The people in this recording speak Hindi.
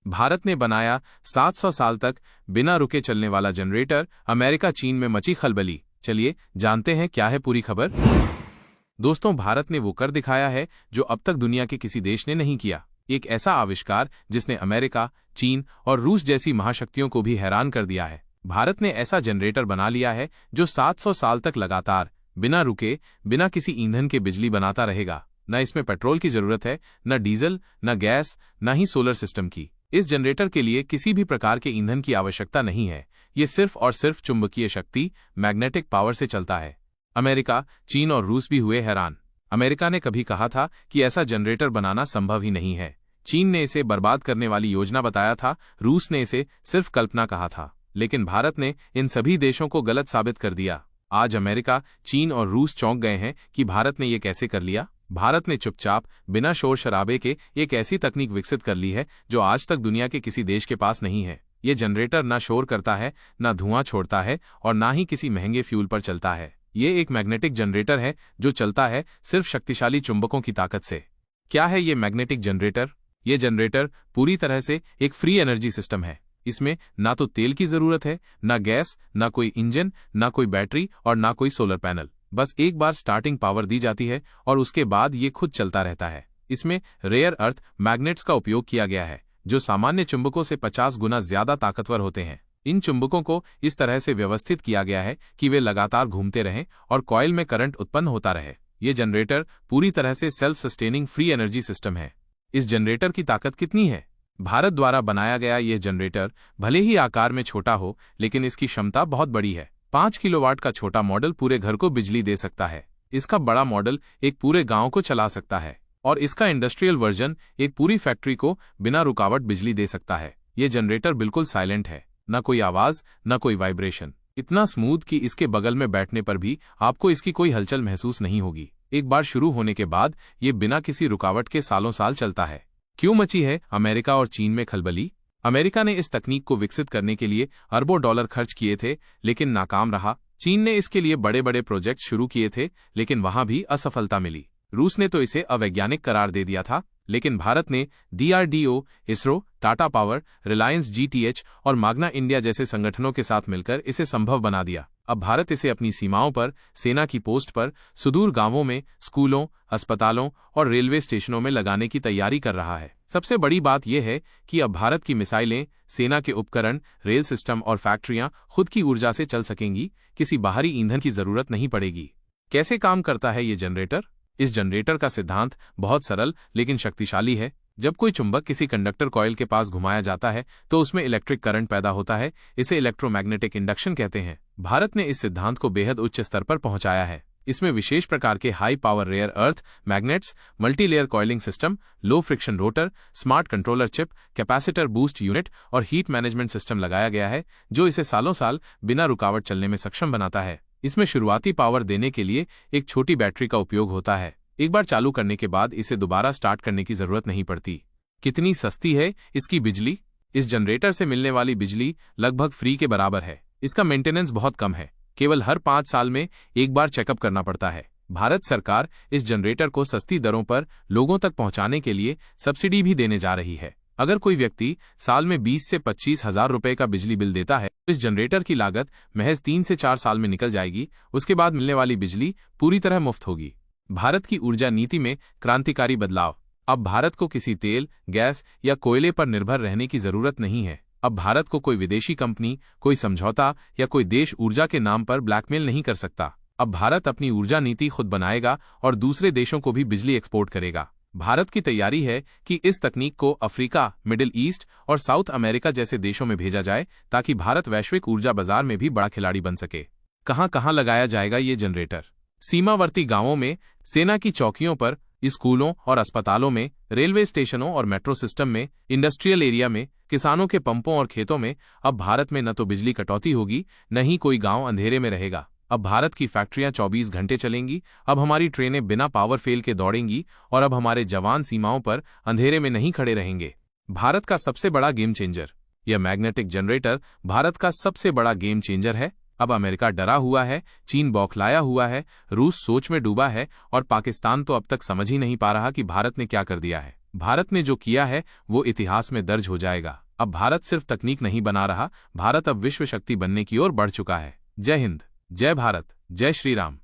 भारत ने बनाया 700 साल तक बिना रुके चलने वाला जनरेटर। अमेरिका चीन में मची खलबली। चलिए जानते हैं क्या है पूरी खबर। दोस्तों, भारत ने वो कर दिखाया है जो अब तक दुनिया के किसी देश ने नहीं किया। एक ऐसा आविष्कार जिसने अमेरिका, चीन और रूस जैसी महाशक्तियों को भी हैरान कर दिया है। भारत ने ऐसा जनरेटर बना लिया है जो 700 साल तक लगातार बिना रुके, बिना किसी ईंधन के बिजली बनाता रहेगा। न इसमें पेट्रोल की जरूरत है, न डीजल, न गैस, न ही सोलर सिस्टम की। इस जनरेटर के लिए किसी भी प्रकार के ईंधन की आवश्यकता नहीं है। ये सिर्फ और सिर्फ चुंबकीय शक्ति, मैग्नेटिक पावर से चलता है। अमेरिका, चीन और रूस भी हुए हैरान। अमेरिका ने कभी कहा था कि ऐसा जनरेटर बनाना संभव ही नहीं है। चीन ने इसे बर्बाद करने वाली योजना बताया था। रूस ने इसे सिर्फ कल्पना कहा था। लेकिन भारत ने इन सभी देशों को गलत साबित कर दिया। आज अमेरिका, चीन और रूस चौंक गए हैं कि भारत ने ये कैसे कर लिया। भारत ने चुपचाप, बिना शोर शराबे के एक ऐसी तकनीक विकसित कर ली है जो आज तक दुनिया के किसी देश के पास नहीं है। ये जनरेटर ना शोर करता है, ना धुआं छोड़ता है और ना ही किसी महंगे फ्यूल पर चलता है। ये एक मैग्नेटिक जनरेटर है जो चलता है सिर्फ शक्तिशाली चुंबकों की ताकत से। क्या है ये मैग्नेटिक जनरेटर? ये जनरेटर पूरी तरह से एक फ्री एनर्जी सिस्टम है। इसमें ना तो तेल की जरूरत है, ना गैस, ना कोई इंजन, ना कोई बैटरी और ना कोई सोलर पैनल। बस एक बार स्टार्टिंग पावर दी जाती है और उसके बाद ये खुद चलता रहता है। इसमें रेयर अर्थ मैग्नेट्स का उपयोग किया गया है जो सामान्य चुंबकों से 50 गुना ज्यादा ताकतवर होते हैं। इन चुंबकों को इस तरह से व्यवस्थित किया गया है कि वे लगातार घूमते रहें और कॉइल में करंट उत्पन्न होता रहे। ये जनरेटर पूरी तरह से self sustaining free energy system है। इस जनरेटर की ताकत कितनी है? भारत द्वारा बनाया गया यह जनरेटर भले ही आकार में छोटा हो, लेकिन इसकी क्षमता बहुत बड़ी है। 5 किलोवाट का छोटा मॉडल पूरे घर को बिजली दे सकता है। इसका बड़ा मॉडल एक पूरे गांव को चला सकता है और इसका इंडस्ट्रियल वर्जन एक पूरी फैक्ट्री को बिना रुकावट बिजली दे सकता है। ये जनरेटर बिल्कुल साइलेंट है, न कोई आवाज, न कोई वाइब्रेशन। इतना स्मूथ कि इसके बगल में बैठने पर भी आपको इसकी कोई हलचल महसूस नहीं होगी। एक बार शुरू होने के बाद ये बिना किसी रुकावट के सालों साल चलता है। क्यों मची है अमेरिका और चीन में खलबली? अमेरिका ने इस तकनीक को विकसित करने के लिए अरबों डॉलर खर्च किए थे, लेकिन नाकाम रहा। चीन ने इसके लिए बड़े बड़े प्रोजेक्ट शुरू किए थे, लेकिन वहां भी असफलता मिली। रूस ने तो इसे अवैज्ञानिक करार दे दिया था, लेकिन भारत ने DRDO, ISRO, Tata power, Reliance GTH और माग्ना इंडिया जैसे संगठनों के साथ मिलकर इसे संभव बना दिया। अब भारत इसे अपनी सीमाओं पर, सेना की पोस्ट पर, सुदूर गांवों में, स्कूलों, अस्पतालों और रेलवे स्टेशनों में लगाने की तैयारी कर रहा है। सबसे बड़ी बात यह है कि अब भारत की मिसाइलें, सेना के उपकरण, रेल सिस्टम और फैक्ट्रियां खुद की ऊर्जा से चल सकेंगी। किसी बाहरी ईंधन की जरूरत नहीं पड़ेगी। कैसे काम करता है ये जनरेटर? इस जनरेटर का सिद्धांत बहुत सरल लेकिन शक्तिशाली है। जब कोई चुंबक किसी कंडक्टर कॉइल के पास घुमाया जाता है तो उसमें इलेक्ट्रिक करंट पैदा होता है। इसे इलेक्ट्रोमैग्नेटिक इंडक्शन कहते हैं। भारत ने इस सिद्धांत को बेहद उच्च स्तर पर पहुंचाया है। इसमें विशेष प्रकार के high power rare earth magnets, multilayer coiling system, low friction rotor, smart controller chip, capacitor boost unit और हीट मैनेजमेंट सिस्टम लगाया गया है, जो इसे सालों साल बिना रुकावट चलने में सक्षम बनाता है। इसमें शुरुआती पावर देने के लिए एक छोटी बैटरी का उपयोग होता है। एक बार चालू करने के बाद इसे दोबारा स्टार्ट करने की जरूरत नहीं पड़ती। कितनी सस्ती है इसकी बिजली? इस जनरेटर से मिलने वाली बिजली लगभग फ्री के बराबर है। इसका मेंटेनेंस बहुत कम है, केवल हर 5 साल में एक बार चेकअप करना पड़ता है। भारत सरकार इस जनरेटर को सस्ती दरों पर लोगों तक पहुंचाने के लिए सब्सिडी भी देने जा रही है। अगर कोई व्यक्ति साल में 20 से 25 हजार रुपए का बिजली बिल देता है तो इस जनरेटर की लागत महज 3 से 4 साल में निकल जाएगी। उसके बाद मिलने वाली बिजली पूरी तरह मुफ्त होगी। भारत की ऊर्जा नीति में क्रांतिकारी बदलाव। अब भारत को किसी तेल, गैस या कोयले पर निर्भर रहने की जरूरत नहीं है। अब भारत को कोई विदेशी कंपनी, कोई समझौता या कोई देश ऊर्जा के नाम पर ब्लैकमेल नहीं कर सकता। अब भारत अपनी ऊर्जा नीति खुद बनाएगा और दूसरे देशों को भी बिजली एक्सपोर्ट करेगा। भारत की तैयारी है कि इस तकनीक को अफ्रीका, मिडिल ईस्ट और साउथ अमेरिका जैसे देशों में भेजा जाए ताकि भारत वैश्विक ऊर्जा बाजार में भी बड़ा खिलाड़ी बन सके। कहां कहां लगाया जाएगा ये जनरेटर? सीमावर्ती गांवों में, सेना की चौकियों पर, स्कूलों और अस्पतालों में, रेलवे स्टेशनों और मेट्रो सिस्टम में, इंडस्ट्रियल एरिया में, किसानों के पंपों और खेतों में। अब भारत में न तो बिजली कटौती होगी, न ही कोई गांव अंधेरे में रहेगा। अब भारत की फैक्ट्रियां 24 घंटे चलेंगी। अब हमारी ट्रेनें बिना पावर फेल के दौड़ेंगी और अब हमारे जवान सीमाओं पर अंधेरे में नहीं खड़े रहेंगे। भारत का सबसे बड़ा गेम चेंजर। यह मैग्नेटिक जनरेटर भारत का सबसे बड़ा गेम चेंजर है। अब अमेरिका डरा हुआ है, चीन बौखलाया हुआ है, रूस सोच में डूबा है और पाकिस्तान तो अब तक समझ ही नहीं पा रहा कि भारत ने क्या कर दिया है। भारत ने जो किया है वो इतिहास में दर्ज हो जाएगा। अब भारत सिर्फ तकनीक नहीं बना रहा, भारत अब विश्व शक्ति बनने की ओर बढ़ चुका है। जय हिंद, जय भारत, जय श्री राम।